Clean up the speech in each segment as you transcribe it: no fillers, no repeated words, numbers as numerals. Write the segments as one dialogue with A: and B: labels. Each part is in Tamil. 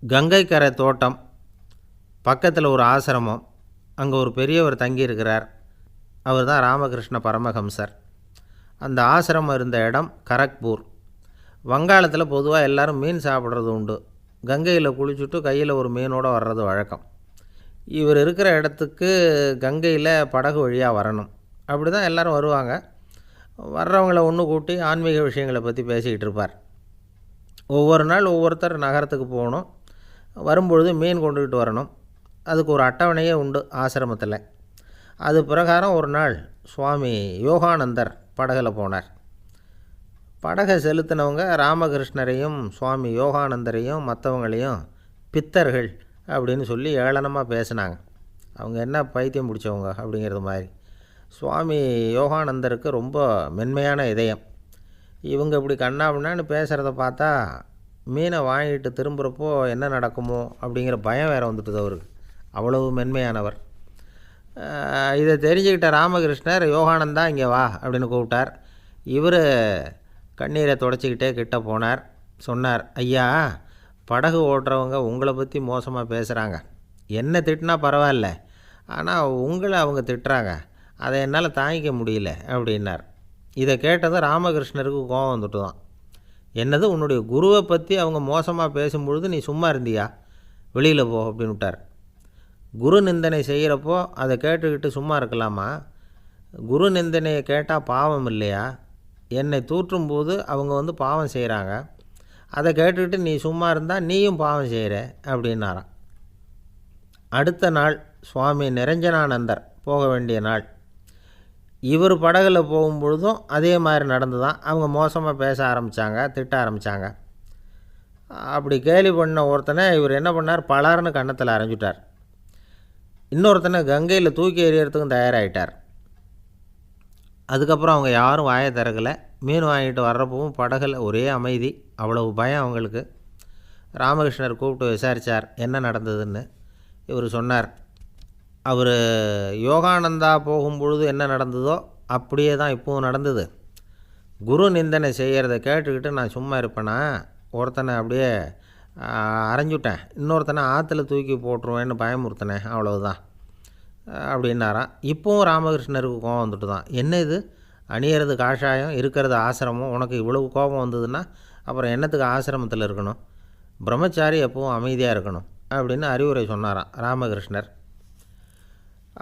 A: கங்கை கரை தோட்டம் பக்கத்தில் ஒரு ஆசிரமம். அங்கே ஒரு பெரியவர் தங்கியிருக்கிறார். அவர் தான் ராமகிருஷ்ண பரமஹம்சர். அந்த ஆசிரமம் இருந்த இடம் கரக்பூர். வங்காளத்தில் பொதுவாக எல்லோரும் மீன் சாப்பிட்றது உண்டு. கங்கையில் குளிச்சுட்டு கையில் ஒரு மீனோடு வர்றது வழக்கம். இவர் இருக்கிற இடத்துக்கு கங்கையில் படகு வழியாக வரணும். அப்படி தான் எல்லோரும் வருவாங்க. வர்றவங்கள ஒன்று கூட்டி ஆன்மீக விஷயங்களை பற்றி பேசிக்கிட்டு இருப்பார். ஒவ்வொரு நாள் ஒவ்வொருத்தர் நகரத்துக்கு போகணும். வரும்பொழுது மீன் கொண்டுக்கிட்டு வரணும். அதுக்கு ஒரு அட்டவணையே உண்டு ஆசிரமத்தில். அது பிரகாரம் ஒரு நாள் சுவாமி யோகானந்தர் படகில் போனார். படகை செலுத்தினவங்க ராமகிருஷ்ணரையும் சுவாமி யோகானந்தரையும் மற்றவங்களையும் பித்தர்கள் அப்படின்னு சொல்லி ஏளனமாக பேசினாங்க. அவங்க என்ன பைத்தியம் பிடிச்சவங்க அப்படிங்கிறது மாதிரி. சுவாமி யோகானந்தருக்கு ரொம்ப மென்மையான இதயம். இவங்க இப்படி கண்ணாபின்னான்னு பேசுகிறத பார்த்தா மீனை வாங்கிட்டு திரும்புகிறப்போ என்ன நடக்குமோ அப்படிங்கிற பயம் வேறு வந்துட்டுது அவருக்கு. அவ்வளவு மென்மையானவர். இதை தெரிஞ்சுக்கிட்ட ராமகிருஷ்ணர் யோகானந்தா இங்கே வா அப்படின்னு கூப்பிட்டார். இவர் கண்ணீரை தொடச்சிக்கிட்டே கிட்ட போனார். சொன்னார், ஐயா, படகு ஓட்டுறவங்க உங்களை பற்றி மோசமாக பேசுகிறாங்க. என்ன திட்டினா பரவாயில்ல, ஆனால் உங்களை அவங்க திட்டுறாங்க. அதை என்னால் தாங்கிக்க முடியல அப்படின்னார். இதை கேட்டதும் ராமகிருஷ்ணருக்கு கோபம் வந்துட்டு தான். என்னது, உன்னுடைய குருவை பற்றி அவங்க மோசமாக பேசும்பொழுது நீ சும்மா இருந்தியா? வெளியில் போ அப்படின்னு விட்டார். குரு நிந்தனை செய்கிறப்போ அதை கேட்டுக்கிட்டு சும்மா இருக்கலாமா? குரு நிந்தனையை கேட்டால் பாவம் இல்லையா? என்னை தூற்றும்போது அவங்க பாவம் செய்கிறாங்க. அதை கேட்டுக்கிட்டு நீ சும்மா இருந்தால் நீயும் பாவம் செய்கிற அப்படின்னாராம். அடுத்த நாள் சுவாமி நிரஞ்சனானந்தர் போக வேண்டிய நாள். இவர் படகுல போகும்பொழுதும் அதே மாதிரி நடந்து தான். அவங்க மோசமாக பேச ஆரம்பித்தாங்க, திட்ட ஆரம்பித்தாங்க. அப்படி கேலி பண்ண ஒருத்தனை இவர் என்ன பண்ணார், பலார்னு கன்னத்தில் அரைஞ்சிட்டார். இன்னொருத்தனை கங்கையில் தூக்கி எறியறதுக்கும் தயாராகிட்டார். அதுக்கப்புறம் அவங்க யாரும் வாயை திறக்கலை. மீன் வாங்கிட்டு வர்றப்பவும் படகுல ஒரே அமைதி. அவ்வளவு பயம் அவங்களுக்கு. ராமகிருஷ்ணர் கூப்பிட்டு விசாரித்தார் என்ன நடந்ததுன்னு. இவர் சொன்னார், அவர் யோகானந்தா போகும்பொழுது என்ன நடந்ததோ அப்படியே தான் இப்போவும் நடந்தது. குரு நிந்தனை செய்கிறத கேட்டுக்கிட்டு நான் சும்மா இருப்பேனா? ஒருத்தனை அப்படியே அரைஞ்சுட்டேன், இன்னொருத்தனை ஆற்றுல தூக்கி போட்டுருவேன்னு பயமுறுத்தினேன், அவ்வளவுதான் அப்படின்னாராம். இப்போவும் ராமகிருஷ்ணருக்கு கோபம் வந்துட்டு தான். என்ன இது, அணியறது காஷாயம், இருக்கிறது ஆசிரமம், உனக்கு இவ்வளவு கோபம் வந்ததுன்னா அப்புறம் என்னத்துக்கு ஆசிரமத்தில் இருக்கணும்? பிரம்மச்சாரி எப்பவும் அமைதியாக இருக்கணும் அப்படின்னு அறிவுரை சொன்னாராம் ராமகிருஷ்ணர்.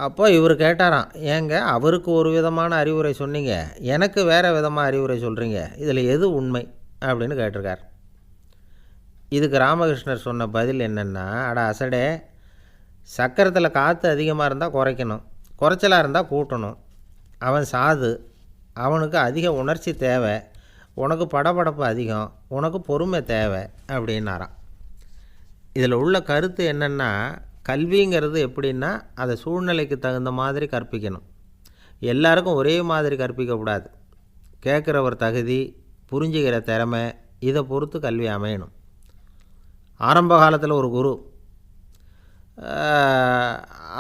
A: அப்போ இவர் கேட்டாராம், ஏங்க அவருக்கு ஒரு விதமான அறிவுரை சொன்னீங்க, எனக்கு வேறு விதமாக அறிவுரை சொல்கிறீங்க, இதில் எது உண்மை அப்படின்னு கேட்டிருக்கார். இதுக்கு ராமகிருஷ்ணர் சொன்ன பதில் என்னென்னா, அட அசடே, சக்கரத்தில் காற்று அதிகமாக இருந்தால் குறைக்கணும், குறைச்சலாக இருந்தால் கூட்டணும். அவன் சாது, அவனுக்கு அதிக உணர்ச்சி தேவை, உனக்கு படபடப்பு அதிகம், உனக்கு பொறுமை தேவை அப்படின்னாராம். இதில் உள்ள கருத்து என்னென்னா, கல்விங்கிறது எப்படின்னா அதை சூழ்நிலைக்கு தகுந்த மாதிரி கற்பிக்கணும். எல்லாருக்கும் ஒரே மாதிரி கற்பிக்கக்கூடாது. கேட்குறவர் தகுதி, புரிஞ்சுக்கிற திறமை, இதை பொறுத்து கல்வி அமையணும். ஆரம்ப காலத்தில் ஒரு குரு,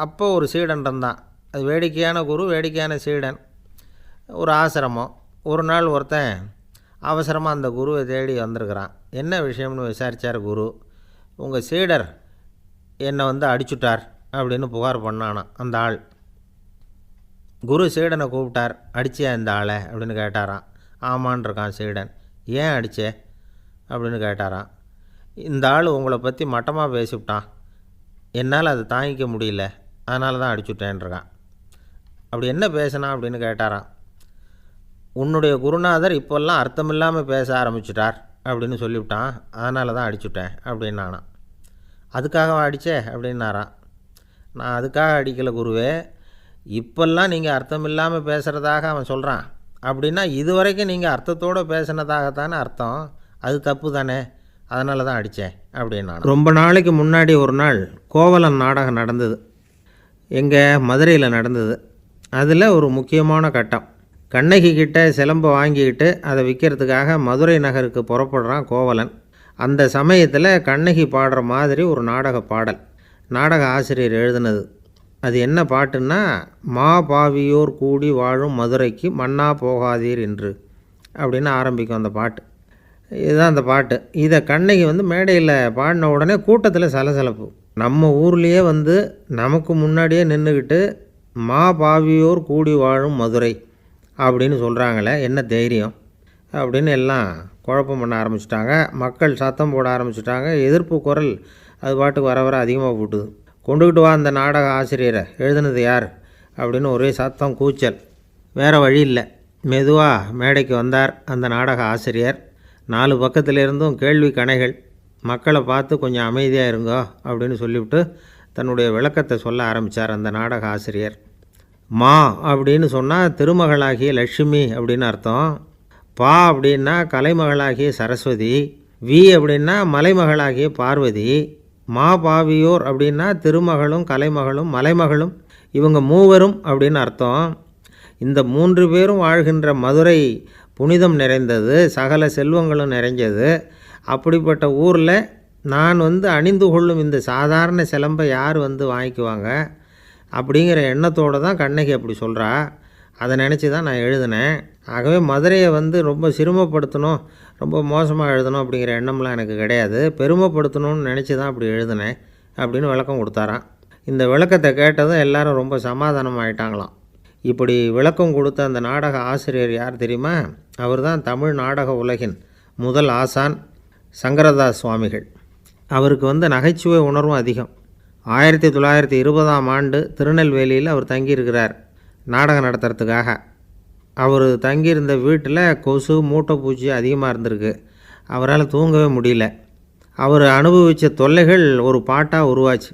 A: அப்போ ஒரு சீடன் இருந்தான். அது வேடிக்கையான குரு, வேடிக்கையான சீடன். ஒரு ஆசிரமம். ஒரு நாள் ஒருத்தன் அவசரமாக அந்த குருவை தேடி வந்திருக்கிறான். என்ன விஷயம்னு விசாரித்தார் குரு. உங்கள் சீடர் என்னை அடிச்சுட்டார் அப்படின்னு புகார் பண்ணானான் அந்த ஆள். குரு சீடனை கூப்பிட்டார். அடிச்சியா இந்த ஆளை அப்படின்னு கேட்டாரான். ஆமான் இருக்கான் சீடன். ஏன் அடித்தே அப்படின்னு கேட்டாரான். இந்த ஆள் உங்களை பற்றி மட்டமாக பேசிவிட்டான், என்னால் அதை தாங்கிக்க முடியல, அதனால தான் அடிச்சுட்டேன்ருக்கான். அப்படி என்ன பேசினான் அப்படின்னு கேட்டாரான். உன்னுடைய குருநாதர் இப்போல்லாம் அர்த்தமில்லாமல் பேச ஆரம்பிச்சுட்டார் அப்படின்னு சொல்லிவிட்டான், அதனால தான் அடிச்சுட்டேன் அப்படின்னானான். அதுக்காக அடித்தே அப்படின்னாரான். நான் அதுக்காக அடிக்கலை குருவே, இப்போல்லாம் நீங்கள் அர்த்தம் இல்லாமல் பேசுகிறதாக அவன் சொல்கிறான், அப்படின்னா இதுவரைக்கும் நீங்கள் அர்த்தத்தோடு பேசினதாகத்தானே அர்த்தம், அது தப்பு தானே, அதனால தான் அடித்தேன் அப்படின்னா. ரொம்ப நாளைக்கு முன்னாடி ஒரு நாள் கோவலன் நாடகம் நடந்தது. எங்கள் மதுரையில் நடந்தது. அதில் ஒரு முக்கியமான கட்டம். கண்ணகி கிட்ட சிலம்பை வாங்கிக்கிட்டு அதை விற்கிறதுக்காக மதுரை நகருக்கு புறப்படுறான் கோவலன். அந்த சமயத்தில் கண்ணகி பாடுற மாதிரி ஒரு நாடக பாடல் நாடக ஆசிரியர் எழுதினது. அது என்ன பாட்டுன்னா, மா பாவியோர் கூடி வாழும் மதுரைக்கு மன்னா போகாதீர் என்று அப்படின்னு ஆரம்பிக்கும் அந்த பாட்டு. இதுதான் அந்த பாட்டு. இதை கண்ணகி வந்து மேடையில் பாடின உடனே கூட்டத்தில் சலசலப்பு. நம்ம ஊர்லேயே வந்து நமக்கு முன்னாடியே நின்றுக்கிட்டு மா பாவியோர் கூடி வாழும் மதுரை அப்படின்னு சொல்கிறாங்களே, என்ன தைரியம் அப்படின்னு எல்லாம் குழப்பம் பண்ண ஆரம்பிச்சிட்டாங்க. மக்கள் சத்தம் போட ஆரம்பிச்சிட்டாங்க. எதிர்ப்பு குரல் அது பாட்டுக்கு வர வர அதிகமாக போட்டுது. கொண்டுக்கிட்டு வா அந்த நாடக ஆசிரியரை, எழுதுனது யார் அப்படின்னு ஒரே சத்தம், கூச்சல். வேறு வழி இல்லை. மெதுவாக மேடைக்கு வந்தார் அந்த நாடக ஆசிரியர். 4 பக்கத்திலிருந்தும் கேள்வி கணைகள். மக்களை பார்த்து கொஞ்சம் அமைதியாக இருங்கோ அப்படின்னு சொல்லிவிட்டு தன்னுடைய விளக்கத்தை சொல்ல ஆரம்பித்தார் அந்த நாடக ஆசிரியர். மா அப்படின்னு சொன்னால் திருமகளாகிய லட்சுமி அப்படின்னு அர்த்தம். பா அப்படின்னா கலைமகளாகிய சரஸ்வதி. வி அப்படின்னா மலைமகளாகிய பார்வதி. மா பாவியோர் அப்படின்னா திருமகளும் கலைமகளும் மலைமகளும், இவங்க மூவரும் அப்படின்னு அர்த்தம். இந்த 3 பேரும் வாழ்கின்ற மதுரை புனிதம் நிறைந்தது, சகல செல்வங்களும் நிறைஞ்சது. அப்படிப்பட்ட ஊரில் நான் வந்து அணிந்து கொள்ளும் இந்த சாதாரண சிலம்பை யார் வந்து வாங்கிக்குவாங்க அப்படிங்கிற எண்ணத்தோடு தான் கண்ணகி அப்படி சொல்கிறா. அதை நினச்சி தான் நான் எழுதினேன். ஆகவே மதுரையை வந்து ரொம்ப சிரமப்படுத்தணும், ரொம்ப மோசமாக எழுதணும் அப்படிங்கிற எண்ணம்லாம் எனக்கு கிடையாது. பெருமைப்படுத்தணும்னு நினச்சி தான் அப்படி எழுதினேன் அப்படின்னு விளக்கம் கொடுத்தாராம். இந்த விளக்கத்தை கேட்டதும் எல்லாரும் ரொம்ப சமாதானம் ஆகிட்டாங்களாம். இப்படி விளக்கம் கொடுத்த அந்த நாடக ஆசிரியர் யார் தெரியுமா? அவர் தான் தமிழ் நாடக உலகின் முதல் ஆசான் சங்கரதாஸ் சுவாமிகள். அவருக்கு வந்து நகைச்சுவை உணர்வும் அதிகம். 1920ஆம் ஆண்டு திருநெல்வேலியில் அவர் தங்கியிருக்கிறார் நாடகம் நடத்துறதுக்காக. அவர் தங்கியிருந்த வீட்டில் கொசு மூட்டைப்பூச்சி அதிகமாக இருந்திருக்கு. அவரால் தூங்கவே முடியல. அவர் அனுபவித்த தொல்லைகள் ஒரு பாட்டாக உருவாச்சு.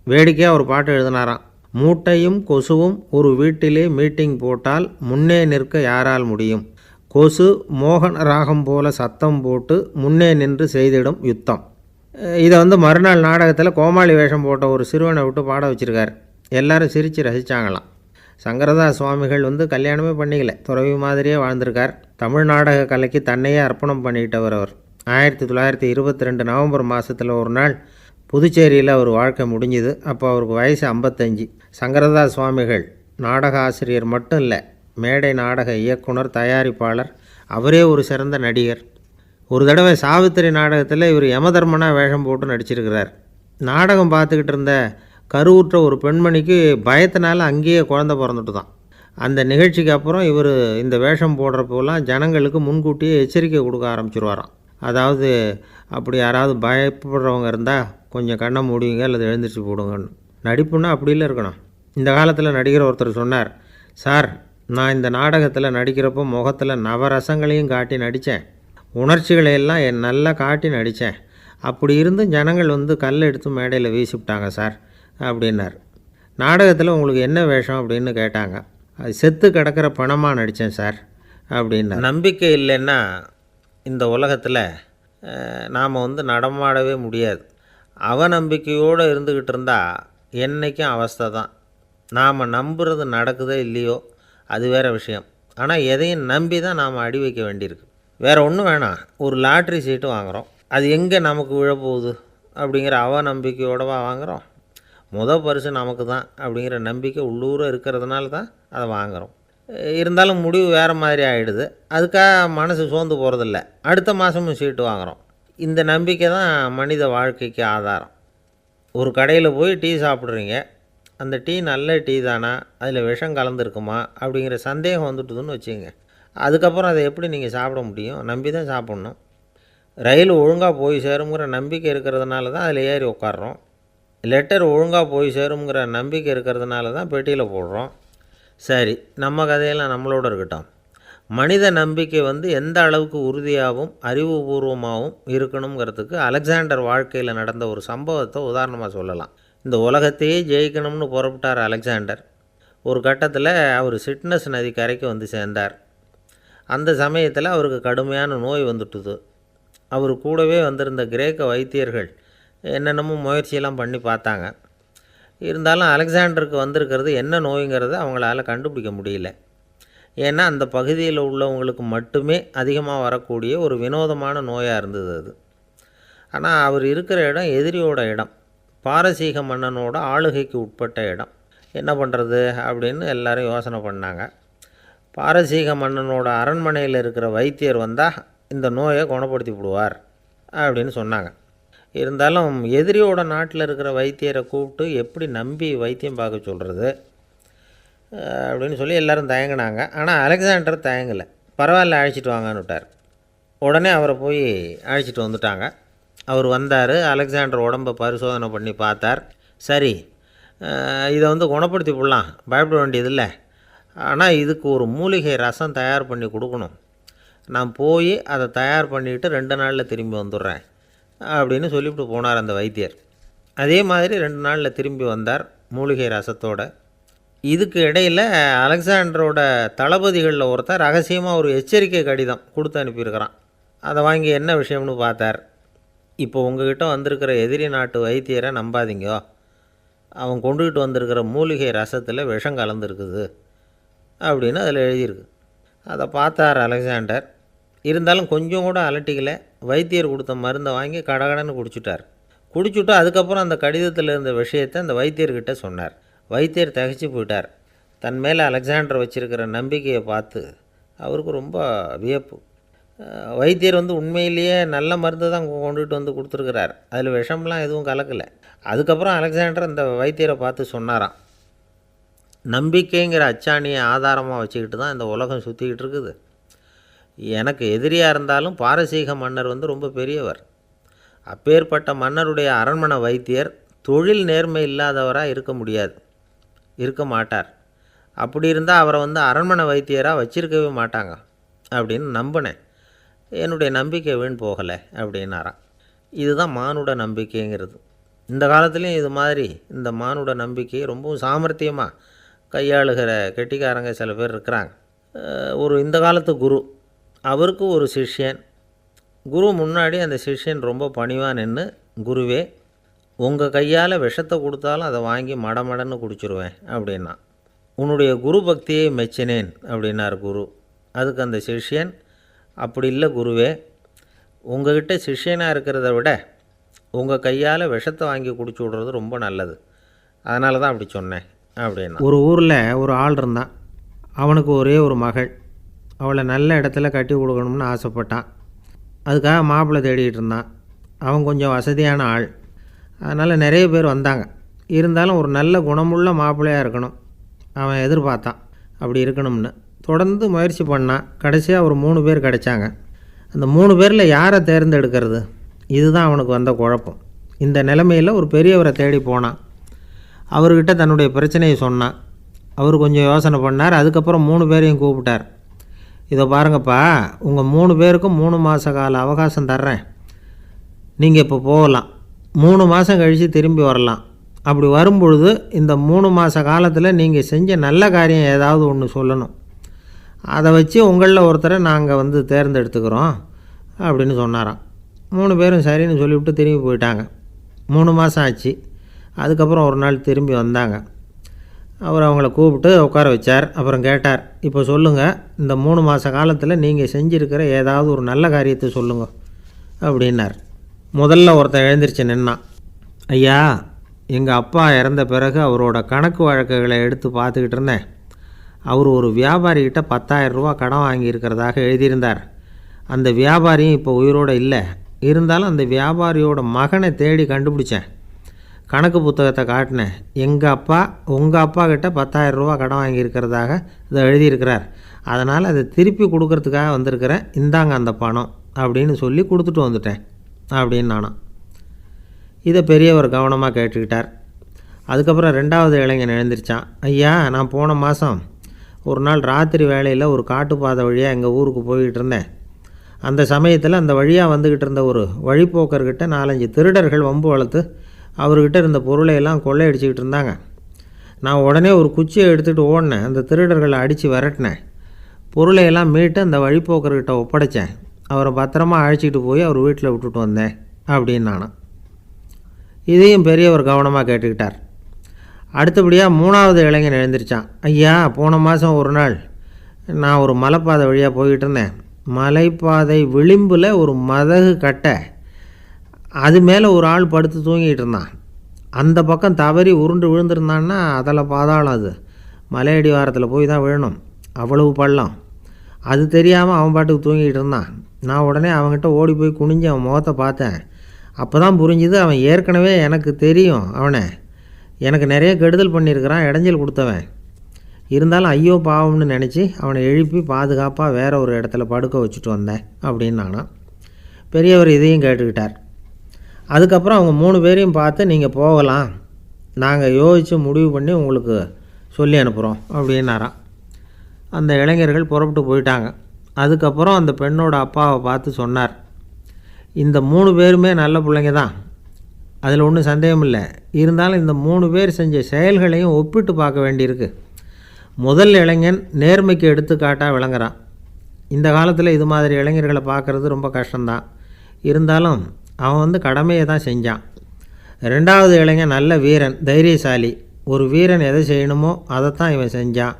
A: வேடிக்கையாக ஒரு பாட்டு எழுதினாராம். மூட்டையும் கொசுவும் ஒரு வீட்டிலே மீட்டிங் போட்டால் முன்னே நிற்க யாரால் முடியும்? கொசு மோகன ராகம் போல சத்தம் போட்டு முன்னே நின்று செய்திடும் யுத்தம். இதை வந்து மறுநாள் நாடகத்தில் கோமாளி வேஷம் போட்ட ஒரு சிறுவனை விட்டு பாட வச்சுருக்கார். எல்லாரும் சிரித்து ரசித்தாங்களாம். சங்கரதாஸ் சுவாமிகள் வந்து கல்யாணமே பண்ணிக்கல, துறவி மாதிரியே வாழ்ந்திருக்கார். தமிழ் நாடக கலைக்கு தன்னையே அர்ப்பணம் பண்ணிக்கிட்டவர் அவர். 1922 நவம்பர் மாதத்தில் ஒரு நாள் புதுச்சேரியில் அவர் வாழ்க்கை முடிஞ்சுது. அப்போ அவருக்கு வயசு 55. சங்கரதாஸ் சுவாமிகள் நாடக ஆசிரியர் மட்டும் இல்லை, மேடை நாடக இயக்குனர், தயாரிப்பாளர். அவரே ஒரு சிறந்த நடிகர். ஒரு தடவை சாவித்திரி நாடகத்தில் இவர் யமதர்மனாக வேஷம் போட்டு நடிச்சிருக்கிறார். நாடகம் பார்த்துக்கிட்டு இருந்த கருவுற்ற ஒரு பெண்மணிக்கு பயத்தினால அங்கேயே குழந்தை பிறந்துட்டு தான். அந்த நிகழ்ச்சிக்கு அப்புறம் இவர் இந்த வேஷம் போடுறப்போலாம் ஜனங்களுக்கு முன்கூட்டியே எச்சரிக்கை கொடுக்க ஆரம்பிச்சிருவாராம். அதாவது அப்படி யாராவது பயப்படுறவங்க இருந்தால் கொஞ்சம் கண்ணை மூடிங்க அல்லது எழுந்திரிச்சு போடுங்கன்னு. நடிப்புன்னா அப்படிலாம் இருக்கணும். இந்த காலத்தில் நடிகர் ஒருத்தர் சொன்னார், சார் நான் இந்த நாடகத்தில் நடிக்கிறப்போ முகத்தில் நவரசங்களையும் காட்டி நடித்தேன், உணர்ச்சிகளையெல்லாம் நல்லா காட்டி நடித்தேன். அப்படி இருந்து ஜனங்கள் வந்து கல் எடுத்து மேடையில் வீசிவிட்டாங்க சார் அப்படின்னார். நாடகத்தில் உங்களுக்கு என்ன வேஷம் அப்படின்னு கேட்டாங்க. அது செத்து கிடக்கிற பணமாக நடித்தேன் சார் அப்படின்னா. நம்பிக்கை இல்லைன்னா இந்த உலகத்தில் நாம் வந்து நடமாடவே முடியாது. அவநம்பிக்கையோடு இருந்துக்கிட்டு இருந்தால் என்றைக்கும் அவஸ்தை தான். நாம் நம்புறது நடக்குதோ இல்லையோ அது வேறு விஷயம். ஆனால் எதையும் நம்பி தான் நாம் அடி வைக்க வேண்டியிருக்கு. வேறு ஒன்றும் வேணாம், ஒரு லாட்ரி சீட்டு வாங்குகிறோம், அது எங்கே நமக்கு விழப்போகுது அப்படிங்கிற அவநம்பிக்கையோடவா வாங்குகிறோம்? பரிசு நமக்கு தான் அப்படிங்கிற நம்பிக்கை உள்ளூர இருக்கிறதுனால தான் அதை வாங்குகிறோம். இருந்தாலும் முடிவு வேறு மாதிரி ஆகிடுது. அதுக்காக மனசு சோர்ந்து போகிறதில்ல, அடுத்த மாதமும் சீட்டு வாங்குகிறோம். இந்த நம்பிக்கை தான் மனித வாழ்க்கைக்கு ஆதாரம். ஒரு கடையில் போய் டீ சாப்பிட்றீங்க, அந்த டீ நல்ல டீ தானா, அதில் விஷம் கலந்துருக்குமா அப்படிங்கிற சந்தேகம் வந்துட்டுதுன்னு வச்சுங்க. அதுக்கப்புறம் அதை எப்படி நீங்கள் சாப்பிட முடியும்? நம்பி தான் சாப்பிட்ணும். ரயில் ஒழுங்காக போய் சேருங்கிற நம்பிக்கை இருக்கிறதுனால தான் அதில் ஏறி உட்காடுறோம். லெட்டர் ஒழுங்காக போய் சேருங்கிற நம்பிக்கை இருக்கிறதுனால தான் பெட்டியில் போடுறோம். சரி, நம்ம கதையெல்லாம் நம்மளோட இருக்கட்டும். மனித நம்பிக்கை வந்து எந்த அளவுக்கு உறுதியாகவும் அறிவுபூர்வமாகவும் இருக்கணுங்கிறதுக்கு அலெக்சாண்டர் வாழ்க்கையில் நடந்த ஒரு சம்பவத்தை உதாரணமாக சொல்லலாம். இந்த உலகத்தையே ஜெயிக்கணும்னு புறப்பட்டார் அலெக்சாண்டர். ஒரு கட்டத்தில் அவர் சிட்னஸ் நதி கரைக்கு வந்து சேர்ந்தார். அந்த சமயத்தில் அவருக்கு கடுமையான நோய் வந்துட்டுது. அவர் கூடவே வந்திருந்த கிரேக்க வைத்தியர்கள் என்னென்னமோ முயற்சியெல்லாம் பண்ணி பார்த்தாங்க. இருந்தாலும் அலெக்சாண்டருக்கு வந்திருக்கிறது என்ன நோய்ங்கிறத அவங்களால கண்டுபிடிக்க முடியல. ஏன்னா அந்த பகுதியில் உள்ளவங்களுக்கு மட்டுமே அதிகமாக வரக்கூடிய ஒரு வினோதமான நோயாக இருந்தது அது. ஆனால் அவர் இருக்கிற இடம் எதிரியோட இடம், பாரசீக மன்னனோட ஆளுகைக்கு உட்பட்ட இடம். என்ன பண்ணுறது அப்படின்னு எல்லாரும் யோசனை பண்ணாங்க. பாரசீக மன்னனோட அரண்மனையில் இருக்கிற வைத்தியர் வந்தால் இந்த நோயை குணப்படுத்தி விடுவார் அப்படின்னு சொன்னாங்க. இருந்தாலும் எதிரியோட நாட்டில் இருக்கிற வைத்தியரை கூப்பிட்டு எப்படி நம்பி வைத்தியம் பார்க்க சொல்கிறது அப்படின்னு சொல்லி எல்லோரும் தயங்கினாங்க. ஆனால் அலெக்சாண்டர் தயங்கலை. பரவாயில்ல, அழைச்சிட்டு வாங்கன்னு விட்டார். உடனே அவரை போய் அழைச்சிட்டு வந்துட்டாங்க. அவர் வந்தார். அலெக்சாண்டர் உடம்பை பரிசோதனை பண்ணி பார்த்தார். சரி, இதை குணப்படுத்தி விடலாம், பயப்பட வேண்டியதில்லை. ஆனால் இதுக்கு ஒரு மூலிகை ரசம் தயார் பண்ணி கொடுக்கணும். நான் போய் அதை தயார் பண்ணிவிட்டு 2 நாளில் திரும்பி வந்துடுறேன் அப்படின்னு சொல்லிவிட்டு போனார் அந்த வைத்தியர். அதே மாதிரி 2 நாளில் திரும்பி வந்தார் மூலிகை ரசத்தோடு. இதுக்கு இடையில் அலெக்சாண்டரோட தளபதிகளில் ஒருத்தர் ரகசியமாக ஒரு எச்சரிக்கை கடிதம் கொடுத்து அனுப்பியிருக்கிறான். அதை வாங்கி என்ன விஷயம்னு பார்த்தார். இப்போ உங்ககிட்ட வந்திருக்கிற எதிரி நாட்டு வைத்தியரை நம்பாதீங்க, அவன் கொண்டுகிட்டு வந்திருக்கிற மூலிகை ரசத்தில் விஷம் கலந்துருக்குது அப்படின்னு அதில் எழுதியிருக்கு. அதை பார்த்தார் அலெக்சாண்டர். இருந்தாலும் கொஞ்சம் கூட அலட்டிக்கலை. வைத்தியர் கொடுத்த மருந்தை வாங்கி கடகடன்னு குடிச்சுட்டு அதுக்கப்புறம் அந்த கடிதத்தில் இருந்த விஷயத்தை அந்த வைத்தியர்கிட்ட சொன்னார். வைத்தியர் திகைச்சு போயிட்டார். தன் மேலே அலெக்சாண்டர் வச்சுருக்கிற நம்பிக்கையை பார்த்து அவருக்கு ரொம்ப வியப்பு. வைத்தியர் உண்மையிலேயே நல்ல மருந்து தான் கொண்டுகிட்டு கொடுத்துருக்கிறார், அதில் விஷம்லாம் எதுவும் கலக்கலை. அதுக்கப்புறம் அலெக்சாண்டர் அந்த வைத்தியரை பார்த்து சொன்னாராம், நம்பிக்கைங்கிற அச்சாணியை ஆதாரமாக வச்சுக்கிட்டு தான் இந்த உலகம் சுற்றிக்கிட்டு இருக்குது. எனக்கு எதிரியாக இருந்தாலும் பாரசீக மன்னர் ரொம்ப பெரியவர். அப்பேற்பட்ட மன்னருடைய அரண்மனை வைத்தியர் தொழில் நேர்மை இல்லாதவராக இருக்க மாட்டார். அப்படி இருந்தால் அவரை அரண்மனை வைத்தியராக வச்சிருக்கவே மாட்டாங்க அப்படின்னு நம்பினேன். என்னுடைய நம்பிக்கை வீண் போகலை அப்படின்னாராம். இதுதான் மானுட நம்பிக்கைங்கிறது. இந்த காலத்துலேயும் இது மாதிரி இந்த மானுட நம்பிக்கையை ரொம்பவும் சாமர்த்தியமாக கையாளுகிற கெட்டிக்காரங்க சில பேர் இருக்கிறாங்க. இந்த காலத்து குரு, அவருக்கு ஒரு சிஷ்யன். குரு முன்னாடி அந்த சிஷ்யன் ரொம்ப பணிவாக நின்று, குருவே, உங்கள் கையால் விஷத்தை கொடுத்தாலும் அதை வாங்கி மடமடன்னு குடிச்சிருவேன் அப்படின்னா. உன்னுடைய குரு பக்தியை மெச்சினேன் அப்படின்னார் குரு. அதுக்கு அந்த சிஷ்யன், அப்படி இல்லை குருவே, உங்கள்கிட்ட சிஷ்யனாக இருக்கிறத விட உங்கள் கையால் விஷத்தை வாங்கி குடிச்சு விட்றது ரொம்ப நல்லது, அதனால தான் அப்படி சொன்னேன் அப்படின்னா. ஒரு ஊரில் ஒரு ஆள் இருந்தான். அவனுக்கு ஒரே ஒரு மகள். அவளை நல்ல இடத்துல கட்டி கொடுக்கணும்னு ஆசைப்பட்டான். அதுக்காக மாப்பிள்ளை தேடிகிட்டு இருந்தான். அவன் கொஞ்சம் வசதியான ஆள், அதனால் நிறைய பேர் வந்தாங்க. இருந்தாலும் ஒரு நல்ல குணமுள்ள மாப்பிள்ளையாக இருக்கணும் அவன் எதிர்பார்த்தான். அப்படி இருக்கணும்னு தொடர்ந்து முயற்சி பண்ணான். கடைசியாக ஒரு 3 பேர் கிடைச்சாங்க. அந்த 3 பேரில் யாரை தேர்ந்தெடுக்கிறது, இதுதான் அவனுக்கு வந்த குழப்பம். இந்த நிலைமையில் ஒரு பெரியவரை தேடி போனான். அவர்கிட்ட தன்னுடைய பிரச்சனையை சொன்னான். அவர் கொஞ்சம் யோசனை பண்ணார். அதுக்கப்புறம் 3 பேரையும் கூப்பிட்டார். இதை பாருங்கப்பா, உங்கள் 3 பேருக்கும் 3 மாத கால அவகாசம் தர்றேன். நீங்கள் இப்போ போகலாம். 3 மாதம் கழித்து திரும்பி வரலாம். அப்படி வரும்பொழுது இந்த 3 மாத காலத்தில் நீங்கள் செஞ்ச நல்ல காரியம் ஏதாவது ஒன்று சொல்லணும். அதை வச்சு உங்களில் ஒருத்தரை நாங்கள் தேர்ந்தெடுத்துக்கிறோம் அப்படின்னு சொன்னாராம். 3 பேரும் சரின்னு சொல்லிவிட்டு திரும்பி போயிட்டாங்க. 3 மாதம் ஆச்சு. அதுக்கப்புறம் ஒரு நாள் திரும்பி வந்தாங்க. அவர் அவங்கள கூப்பிட்டு உட்கார வச்சார். அப்புறம் கேட்டார், இப்போ சொல்லுங்கள், இந்த 3 மாத காலத்தில் நீங்கள் செஞ்சுருக்கிற ஏதாவது ஒரு நல்ல காரியத்தை சொல்லுங்கள் அப்படின்னார். முதல்ல ஒருத்தன் எழுந்திரிச்சு நின்னான். ஐயா, எங்கள் அப்பா இறந்த பிறகு அவரோட கணக்கு வழக்குகளை எடுத்து பார்த்துக்கிட்டு இருந்தேன். அவர் ஒரு வியாபாரிகிட்ட 10,000 ரூபா கடன் வாங்கியிருக்கிறதாக எழுதியிருந்தார். அந்த வியாபாரியும் இப்போ உயிரோடு இல்லை. இருந்தாலும் அந்த வியாபாரியோட மகனை தேடி கண்டுபிடிச்சேன். கணக்கு புத்தகத்தை காட்டினேன். எங்கள் அப்பா உங்கள் அப்பா கிட்ட 10,000 ரூபா கடன் வாங்கியிருக்கிறதாக இதை எழுதியிருக்கிறார். அதனால் அதை திருப்பி கொடுக்கறதுக்காக வந்திருக்கிறேன். இந்தாங்க அந்த பணம் அப்படின்னு சொல்லி கொடுத்துட்டு வந்துட்டேன் அப்படின்னு நானும். இதை பெரியவர் கவனமாக கேட்டுக்கிட்டார். அதுக்கப்புறம் 2வது இளைஞன் எழுந்திரிச்சான். ஐயா, நான் போன மாதம் ஒரு நாள் ராத்திரி வேளையில் ஒரு காட்டுப்பாதை வழியாக எங்கள் ஊருக்கு போய்கிட்டு இருந்தேன். அந்த சமயத்தில் அந்த வழியாக வந்துக்கிட்டு இருந்த ஒரு வழிப்போக்கர்கிட்ட 4-5 திருடர்கள் வம்பு வளர்த்து அவர்கிட்ட இருந்த பொருளையெல்லாம் கொள்ளையடிச்சிக்கிட்டு இருந்தாங்க. நான் உடனே ஒரு குச்சியை எடுத்துகிட்டு ஓடினேன். அந்த திருடர்களை அடித்து விரட்டினேன். பொருளையெல்லாம் மீட்டு அந்த வழிப்போக்கர்கிட்ட ஒப்படைச்சேன். அவரை பத்திரமாக அழைச்சிட்டு போய் அவர் வீட்டில் விட்டுட்டு வந்தேன் அப்படின்னு நானும். இதையும் பெரியவர் கவனமாக கேட்டுக்கிட்டார். அடுத்தபடியாக 3வது இளைஞன் எழுந்திரிச்சான். ஐயா, போன மாதம் ஒரு நாள் நான் ஒரு மலைப்பாதை வழியாக போய்கிட்டு இருந்தேன். மலைப்பாதை விளிம்பில் ஒரு மதகு கட்டை, அது மேலே ஒரு ஆள் படுத்து தூங்கிட்டு இருந்தான். அந்த பக்கம் தவறி உருண்டு விழுந்திருந்தான்னா அதில் பாதாளம். அது மலையடி வாரத்தில் போய் தான் விழணும், அவ்வளவு பள்ளம். அது தெரியாமல் அவன் பாட்டுக்கு தூங்கிட்டு இருந்தான். நான் உடனே அவன்கிட்ட ஓடி போய் குனிஞ்சு அவன் முகத்தை பார்த்தேன். அப்போ தான் புரிஞ்சுது, அவன் ஏற்கனவே எனக்கு தெரியும். அவனை எனக்கு நிறைய கெடுதல் பண்ணியிருக்கிறான், இடைஞ்சல் கொடுத்தவன். இருந்தாலும் ஐயோ பாவம்னு நினச்சி அவனை எழுப்பி பாதுகாப்பாக வேற ஒரு இடத்துல படுக்க வச்சுட்டு வந்தேன் அப்படின்னு நானாம். பெரியவர் இதையும் கேட்டுக்கிட்டார். அதுக்கப்புறம் அவங்க 3 பேரையும் பார்த்து, நீங்கள் போகலாம், நாங்கள் யோசித்து முடிவு பண்ணி உங்களுக்கு சொல்லி அனுப்புகிறோம் அப்படின்னாராம். அந்த இளைஞர்கள் புறப்பட்டு போயிட்டாங்க. அதுக்கப்புறம் அந்த பெண்ணோட அப்பாவை பார்த்து சொன்னார், இந்த 3 பேருமே நல்ல பிள்ளைங்க தான், அதில் ஒன்றும் சந்தேகம் இல்லை. இருந்தாலும் இந்த 3 பேர் செஞ்ச செயல்களையும் ஒப்பிட்டு பார்க்க வேண்டியிருக்கு. முதல் இளைஞன் நேர்மைக்கு எடுத்துக்காட்டாக விளங்குறான். இந்த காலத்தில் இது மாதிரி இளைஞர்களை பார்க்குறது ரொம்ப கஷ்டம்தான். இருந்தாலும் அவன் கடமையை தான் செஞ்சான். 2வது இளைஞன் நல்ல வீரன், தைரியசாலி. ஒரு வீரன் எதை செய்யணுமோ அதைத்தான் இவன் செஞ்சான்.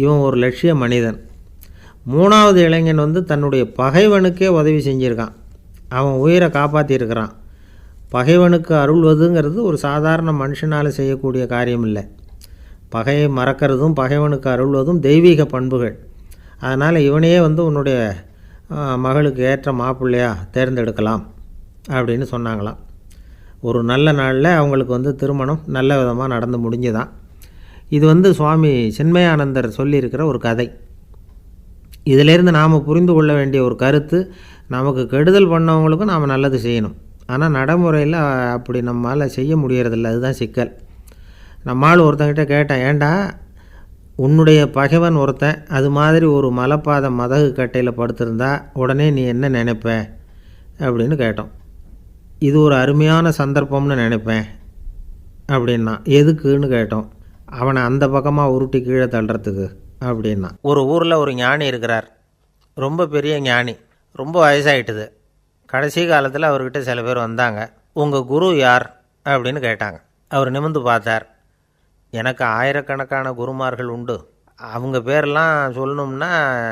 A: இவன் ஒரு லட்சிய மனிதன். 3வது இளைஞன் தன்னுடைய பகைவனுக்கே உதவி செஞ்சுருக்கான். அவன் உயிரை காப்பாற்றியிருக்கிறான். பகைவனுக்கு அருள்வதுங்கிறது ஒரு சாதாரண மனுஷனால் செய்யக்கூடிய காரியம் இல்லை. பகையை மறக்கிறதும் பகைவனுக்கு அருள்வதும் தெய்வீக பண்புகள். அதனால் இவனையே உன்னுடைய மகளுக்கு ஏற்ற மாப்பிள்ளையாக தேர்ந்தெடுக்கலாம் அப்படின்னு சொன்னாங்களாம். ஒரு நல்ல நாளில் அவங்களுக்கு திருமணம் நல்ல விதமாக நடந்து முடிஞ்சுதான். இது சுவாமி சின்மயானந்தர் சொல்லியிருக்கிற ஒரு கதை. இதிலேருந்து நாம் புரிந்து கொள்ள வேண்டிய ஒரு கருத்து, நமக்கு கெடுதல் பண்ணவங்களுக்கும் நாம் நல்லது செய்யணும். ஆனால் நடைமுறையில் அப்படி நம்மளால் செய்ய முடியறதில்ல. அதுதான் சிக்கல். நம்மால் ஒருத்தங்கிட்ட கேட்டேன், ஏண்டா உன்னுடைய பகைவன் ஒருத்தன் அது மாதிரி ஒரு மலைப்பாதை மதகு கட்டையில் படுத்திருந்தா உடனே நீ என்ன நினைப்ப அப்படின்னு கேட்டோம். இது ஒரு அருமையான சந்தர்ப்பம்னு நினைப்பேன் அப்படின்னா. எதுக்குன்னு கேட்டோம். அவனை அந்த பக்கமாக உருட்டி கீழே தள்ளுறதுக்கு அப்படின்னா. ஒரு ஊரில் ஒரு ஞானி இருக்கிறார், ரொம்ப பெரிய ஞானி, ரொம்ப வயசாகிட்டுது. கடைசி காலத்தில் அவர்கிட்ட சில பேர் வந்தாங்க. உங்கள் குரு யார் அப்படின்னு கேட்டாங்க. அவர் நிமிர்ந்து பார்த்தார். எனக்கு ஆயிரக்கணக்கான குருமார்கள் உண்டு, அவங்க பேரெல்லாம் சொல்லணும்னா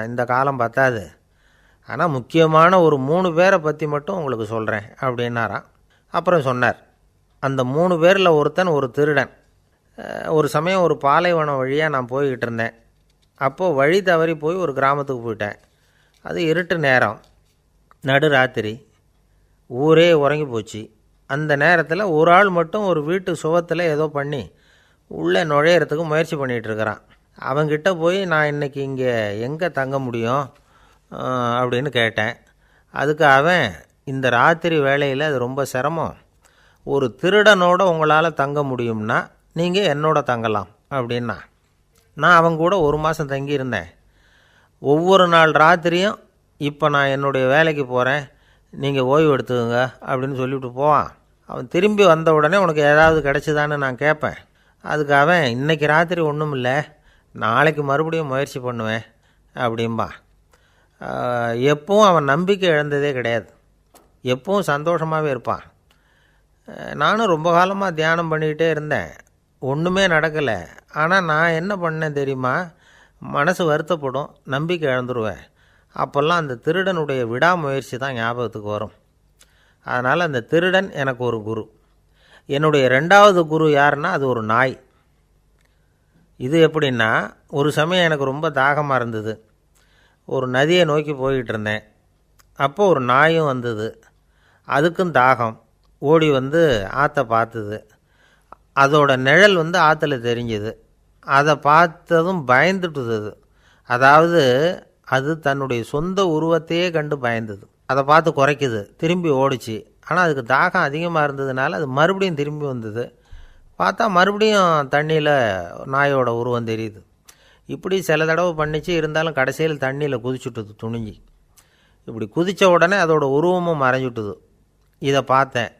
A: இந்த காலம் பத்தாது. ஆனால் முக்கியமான ஒரு 3 பேரை பற்றி மட்டும் உங்களுக்கு சொல்கிறேன் அப்படின்னாராம். அப்புறம் சொன்னார், அந்த 3 பேரில் ஒருத்தன் ஒரு திருடன். ஒரு சமயம் ஒரு பாலைவனம் வழியாக நான் போய்கிட்டு இருந்தேன். அப்போது வழி தவறி போய் ஒரு கிராமத்துக்கு போயிட்டேன். அது இருட்டு நேரம், நடு ராத்திரி, ஊரே உறங்கி போச்சு. அந்த நேரத்தில் ஒரு ஆள் மட்டும் ஒரு வீட்டு சுவத்தில் ஏதோ பண்ணி உள்ளே நுழையிறதுக்கு முயற்சி பண்ணிகிட்ருக்கிறான். அவங்கிட்ட போய் நான் இன்றைக்கி இங்கே எங்கே தங்க முடியும் அப்படின்னு கேட்டேன். அதுக்கு அவன், இந்த ராத்திரி வேளையில் அது ரொம்ப சிரமம், ஒரு திருடனோட உங்களால் தங்க முடியும்னா நீங்கள் என்னோட தங்கலாம் அப்படின்னா. நான் அவங்க கூட 1 மாதம் தங்கியிருந்தேன். ஒவ்வொரு நாள் ராத்திரியும் இப்போ நான் என்னுடைய வேலைக்கு போகிறேன், நீங்கள் ஓய்வு எடுத்துக்கோங்க அப்படின்னு சொல்லிவிட்டு போவான். அவன் திரும்பி வந்த உடனே உனக்கு ஏதாவது கிடச்சிதான்னு நான் கேட்பேன். அதுக்கு அவன், இன்றைக்கி ராத்திரி ஒன்றும் இல்லை, நாளைக்கு மறுபடியும் முயற்சி பண்ணுவேன் அப்படின்பா. எப்பவும் அவன் நம்பிக்கை இழந்ததே கிடையாது, எப்பவும் சந்தோஷமாகவே இருப்பான். நானும் ரொம்ப காலமாக தியானம் பண்ணிக்கிட்டே இருந்தேன், ஒன்றுமே நடக்கலை. ஆனால் நான் என்ன பண்ணேன் தெரியுமா, மனசு வருத்தப்படும், நம்பிக்கை இழந்துருவேன். அப்போல்லாம் அந்த திருடனுடைய விடாமுயற்சி தான் ஞாபகத்துக்கு வரும். அதனால் அந்த திருடன் எனக்கு ஒரு குரு. என்னுடைய 2வது குரு யாருன்னா அது ஒரு நாய். இது எப்படின்னா, ஒரு சமயம் எனக்கு ரொம்ப தாகமாக இருந்தது. ஒரு நதியை நோக்கி போய்கிட்டு இருந்தேன். அப்போது ஒரு நாயும் வந்தது. அதுக்கும் தாகம். ஓடி ஆற்றை பார்த்துது. அதோட நிழல் ஆற்றுல தெரிஞ்சுது. அதை பார்த்ததும் பயந்துட்டுது. அதாவது அது தன்னுடைய சொந்த உருவத்தையே கண்டு பயந்தது. அதை பார்த்து குறைக்குது, திரும்பி ஓடிச்சு. ஆனால் அதுக்கு தாகம் அதிகமாக இருந்ததுனால அது மறுபடியும் திரும்பி வந்தது. பார்த்தா மறுபடியும் தண்ணியில் நாயோட உருவம் தெரியுது. இப்படி சில தடவை பண்ணிச்சு. இருந்தாலும் கடைசியில் தண்ணியில் குதிச்சுட்டுது துணிஞ்சி. இப்படி குதித்த உடனே அதோட உருவமும் மறைஞ்சுட்டுது. இதை பார்த்தேன்.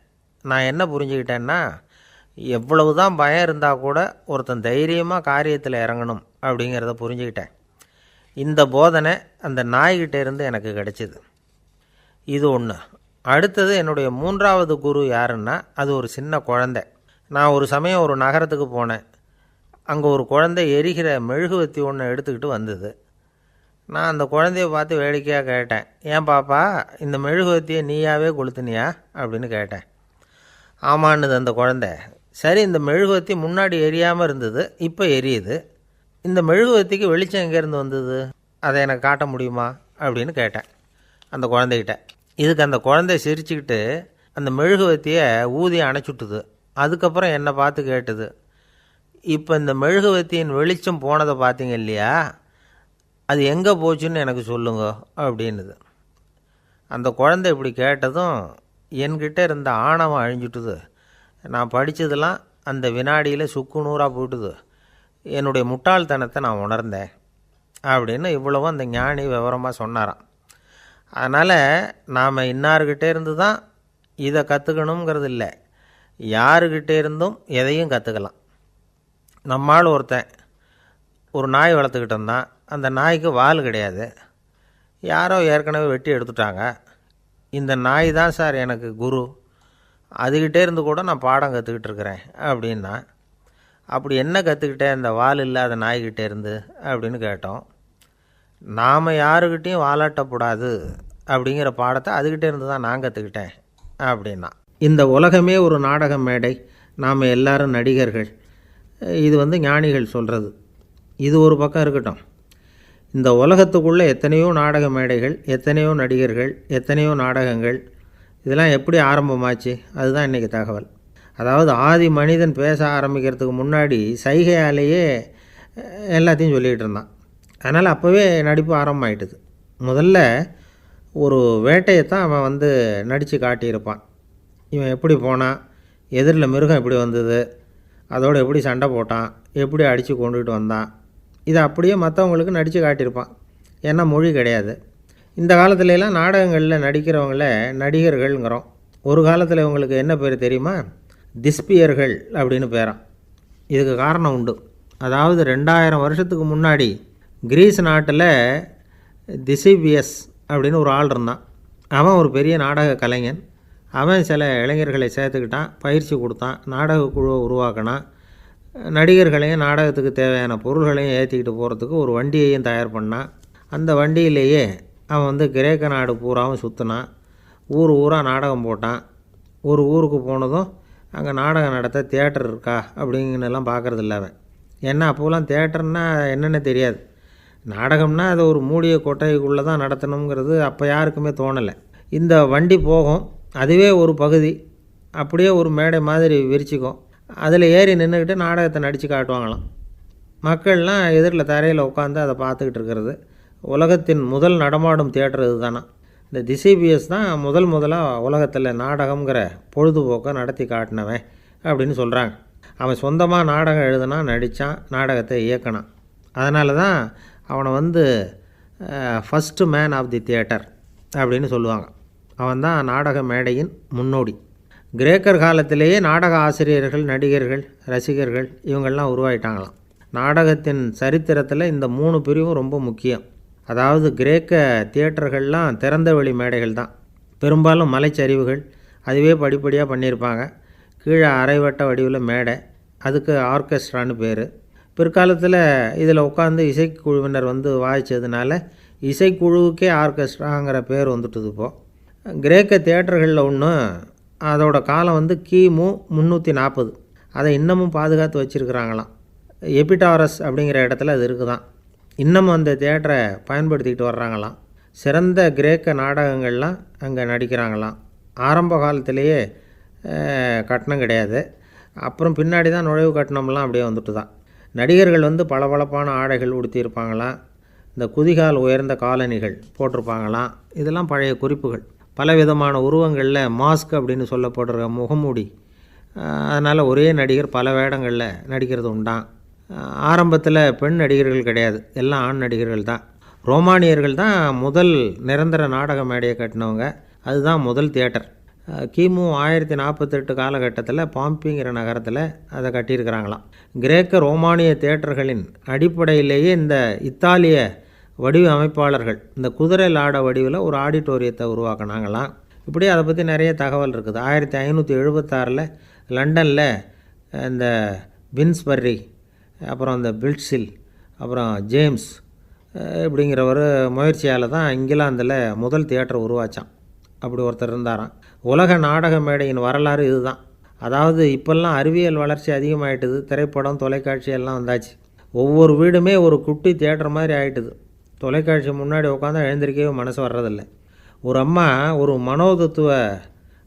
A: நான் என்ன புரிஞ்சுக்கிட்டேன்னா, எவ்வளவு தான் பயம் இருந்தால் கூட ஒருத்தன் தைரியமாக காரியத்தில் இறங்கணும் அப்படிங்கிறத புரிஞ்சுக்கிட்டேன். இந்த போதனை அந்த நாய்கிட்ட இருந்து எனக்கு கிடைச்சிது. இது ஒன்று. அடுத்தது என்னுடைய 3வது குரு யாருன்னா அது ஒரு சின்ன குழந்தை. நான் ஒரு சமயம் ஒரு நகரத்துக்கு போனேன். அங்கே ஒரு குழந்தை எரிகிற மெழுகுவத்தி ஒன்று எடுத்துக்கிட்டு வந்தது. நான் அந்த குழந்தைய பார்த்து வேடிக்கையாக கேட்டேன், ஏன் பாப்பா இந்த மெழுகுவத்தியை நீயாவே கொளுத்துனியா அப்படின்னு கேட்டேன். ஆமான்னுது அந்த குழந்தை. சரி, இந்த மெழுகுவத்தி முன்னாடி எரியாமல் இருந்தது, இப்போ எரியுது. இந்த மெழுகுவத்திக்கு வெளிச்சம் எங்கேருந்து வந்தது அதை எனக்கு காட்ட முடியுமா அப்படின்னு கேட்டேன் அந்த குழந்தைகிட்ட. இதுக்கு அந்த குழந்தை சிரிச்சுக்கிட்டு அந்த மெழுகுவத்தியை ஊதி அணைச்சுட்டுது. அதுக்கப்புறம் என்னை பார்த்து கேட்டுது, இப்போ இந்த மெழுகுவத்தியின் வெளிச்சம் போனதை பார்த்தீங்க இல்லையா, அது எங்கே போச்சுன்னு எனக்கு சொல்லுங்க அப்படின்னுது. அந்த குழந்தை இப்படி கேட்டதும் என்கிட்ட இருந்த ஆணவம் அழிஞ்சுட்டுது. நான் படித்ததெல்லாம் அந்த வினாடியில் சுக்கு நூறாக போயிட்டுது. என்னுடைய முட்டாள்தனத்தை நான் உணர்ந்தேன் அப்படின்னு இவ்வளவும் அந்த ஞானி விவரமாக சொன்னாராம். அதனால் நாம் இன்னார்கிட்டே இருந்து தான் இதை கற்றுக்கணுங்கிறது இல்லை, யாருக்கிட்டே இருந்தும் எதையும் கற்றுக்கலாம். நம்மால் ஒருத்தன் ஒரு நாய் வளர்த்துக்கிட்டு இருந்தான். அந்த நாய்க்கு வால் கிடையாது. யாரோ ஏற்கனவே வெட்டி எடுத்துட்டாங்க. இந்த நாய் தான் சார் எனக்கு குரு, அதுக்கிட்டே இருந்து கூட நான் பாடம் கற்றுக்கிட்டு இருக்கிறேன் அப்படின்னா. அப்படி என்ன கற்றுக்கிட்டேன் இந்த வால் இல்லாத நாய்கிட்டே இருந்து அப்படின்னு கேட்டோம். நாம் யாருக்கிட்டேயும் வாலாட்டக்கூடாது அப்படிங்கிற பாடத்தை அதுக்கிட்டே இருந்து தான் நான் கற்றுக்கிட்டேன் அப்படின்னா. இந்த உலகமே ஒரு நாடக மேடை, நாம் எல்லாரும் நடிகர்கள். இது ஞானிகள் சொல்கிறது. இது ஒரு பக்கம் இருக்கட்டும். இந்த உலகத்துக்குள்ளே எத்தனையோ நாடக மேடைகள், எத்தனையோ நடிகர்கள், எத்தனையோ நாடகங்கள், இதெல்லாம் எப்படி ஆரம்பமாச்சு? அதுதான் இன்றைக்கி தகவல். அதாவது ஆதி மனிதன் பேச ஆரம்பிக்கிறதுக்கு முன்னாடி சைகையாலேயே எல்லாத்தையும் சொல்லிகிட்டு இருந்தான். அதனால் அப்போவே நடிப்பு ஆரம்பமாயிட்டுது. முதல்ல ஒரு வேட்டையைத்தான் அவன் நடித்து காட்டியிருப்பான். இவன் எப்படி போனான், எதிரில் மிருகம் எப்படி வந்தது, அதோடு எப்படி சண்டை போட்டான், எப்படி அடித்து கொண்டுகிட்டு வந்தான், இதை அப்படியே மற்றவங்களுக்கு நடித்து காட்டியிருப்பான். ஏன்னா மொழி கிடையாது. இந்த காலத்துலலாம் நாடகங்களில் நடிக்கிறவங்கள நடிகர்கள்ங்கிறோம். ஒரு காலத்தில் இவங்களுக்கு என்ன பேர் தெரியுமா? திஸ்பியர்கள் அப்படின்னு பேரான். இதுக்கு காரணம் உண்டு. அதாவது 2000 வருஷத்துக்கு முன்னாடி கிரீஸ் நாட்டில் திசிபியஸ் அப்படின்னு ஒரு ஆள் இருந்தான். அவன் ஒரு பெரிய நாடக கலைஞன். அவன் சில இளைஞர்களை சேர்த்துக்கிட்டான், பயிற்சி கொடுத்தான், நாடக குழுவை உருவாக்கினான். நடிகர்களையும் நாடகத்துக்கு தேவையான பொருள்களையும் ஏற்றிக்கிட்டு போகிறதுக்கு ஒரு வண்டியையும் தயார் பண்ணான். அந்த வண்டியிலேயே அவன் கிரேக்க நாடு பூராவும் சுற்றினான். ஊர் ஊராக நாடகம் போட்டான். ஒரு ஊருக்கு போனதும் அங்கே நாடகம் நடத்த தியேட்டர் இருக்கா அப்படிங்கன்னெல்லாம் பார்க்குறதில்ல அவன். ஏன்னா அப்போலாம் தியேட்டர்னா என்னென்ன தெரியாது. நாடகம்னா அதை ஒரு மூடிய கொட்டைக்குள்ளே தான் நடத்தணுங்கிறது அப்போ யாருக்குமே தோணலை. இந்த வண்டி போகும், அதுவே ஒரு பகுதி, அப்படியே ஒரு மேடை மாதிரி விரிச்சிக்கும். அதில் ஏறி நின்றுக்கிட்டு நாடகத்தை நடித்து காட்டுவாங்களாம். மக்கள்லாம் எதிரில் தரையில் உட்காந்து அதை பார்த்துக்கிட்டு இருக்கிறது. உலகத்தின் முதல் நடமாடும் தியேட்டர் இது தானா. இந்த திசிபிஎஸ் தான் முதலாக உலகத்தில் நாடகங்கிற பொழுதுபோக்கை நடத்தி காட்டினவன் அப்படின்னு சொல்கிறாங்க. அவன் சொந்தமாக நாடகம் எழுதுனா, நடித்தான், நாடகத்தை இயக்கினான். அதனால தான் அவனை first man of the theatre அப்படின்னு சொல்லுவாங்க. அவன் தான் நாடக மேடையின் முன்னோடி. கிரேக்கர் காலத்திலேயே நாடக ஆசிரியர்கள், நடிகர்கள், ரசிகர்கள் இவங்கள்லாம் உருவாயிட்டாங்களாம். நாடகத்தின் சரித்திரத்தில் இந்த 3 பிரிவும் ரொம்ப முக்கியம். அதாவது கிரேக்க தியேட்டர்கள்லாம் திறந்த வெளி மேடைகள் தான். பெரும்பாலும் மலைச்சரிவுகள், அதுவே படிப்படியாக பண்ணியிருப்பாங்க. கீழே அரைவட்ட வடிவில் மேடை, அதுக்கு ஆர்கெஸ்ட்ரான்னு பேர். பிற்காலத்தில் இதில் உட்காந்து இசைக்குழுவினர் வாய்ச்சதுனால இசைக்குழுவுக்கே ஆர்கெஸ்ட்ராங்கிற பேர் வந்துட்டுது. இப்போது கிரேக்க தியேட்டர்களில் ஒன்று, அதோட காலம் கிமு 340. அதை இன்னமும் பாதுகாத்து வச்சுருக்கிறாங்களாம். எபிடாரஸ் அப்படிங்கிற இடத்துல அது இருக்குதான். இன்னமும் அந்த தியேட்டரை பயன்படுத்திக்கிட்டு வர்றாங்களாம். சிறந்த கிரேக்க நாடகங்கள்லாம் அங்கே நடிக்கிறாங்களாம். ஆரம்ப காலத்திலேயே கட்டணம் கிடையாது. அப்புறம் பின்னாடி தான் நுழைவு கட்டணம்லாம் அப்படியே வந்துட்டு தான். நடிகர்கள் பளபளப்பான ஆடைகள் உடுத்தியிருப்பாங்களாம். இந்த குதிகால் உயர்ந்த காலணிகள் போட்டிருப்பாங்களாம். இதெல்லாம் பழைய குறிப்புகள். பலவிதமான உருவங்களில் மாஸ்க் அப்படின்னு சொல்லப்படுற முகமூடி. அதனால் ஒரே நடிகர் பல வேடங்களில் நடிக்கிறது உண்டான். ஆரம்பத்தில் பெண் நடிகர்கள் கிடையாது, எல்லாம் ஆண் நடிகர்கள் தான். ரோமானியர்கள் தான் முதல் நிரந்தர நாடக மேடையை கட்டினவங்க. அதுதான் முதல் தியேட்டர். கிமு 1048 காலகட்டத்தில் பாம்பிங்கிற நகரத்தில் அதை கட்டியிருக்கிறாங்களாம். கிரேக்க ரோமானிய தியேட்டர்களின் அடிப்படையிலேயே இந்த இத்தாலிய வடிவ அமைப்பாளர்கள் இந்த குதிரை லாட வடிவில் ஒரு ஆடிட்டோரியத்தை உருவாக்கினாங்களாம். இப்படி அதை பற்றி நிறைய தகவல் இருக்குது. 1576 லண்டனில் இந்த பின்ஸ்பர்ரி, அப்புறம் இந்த பில்ட்ஸில், அப்புறம் ஜேம்ஸ் இப்படிங்கிற ஒரு முயற்சியால் தான் இங்கிலாந்தில் முதல் தியேட்டர் உருவாச்சான். அப்படி ஒருத்தர் இருந்தாராம். உலக நாடக மேடையின் வரலாறு இதுதான். அதாவது இப்போல்லாம் அறிவியல் வளர்ச்சி அதிகமாகிட்டுது. திரைப்படம், தொலைக்காட்சி எல்லாம் வந்தாச்சு. ஒவ்வொரு வீடுமே ஒரு குட்டி தியேட்டர் மாதிரி ஆகிட்டுது. தொலைக்காட்சி முன்னாடி உட்காந்தா எழுந்திரிக்கவே மனசு வர்றதில்லை. ஒரு அம்மா ஒரு மனோதத்துவ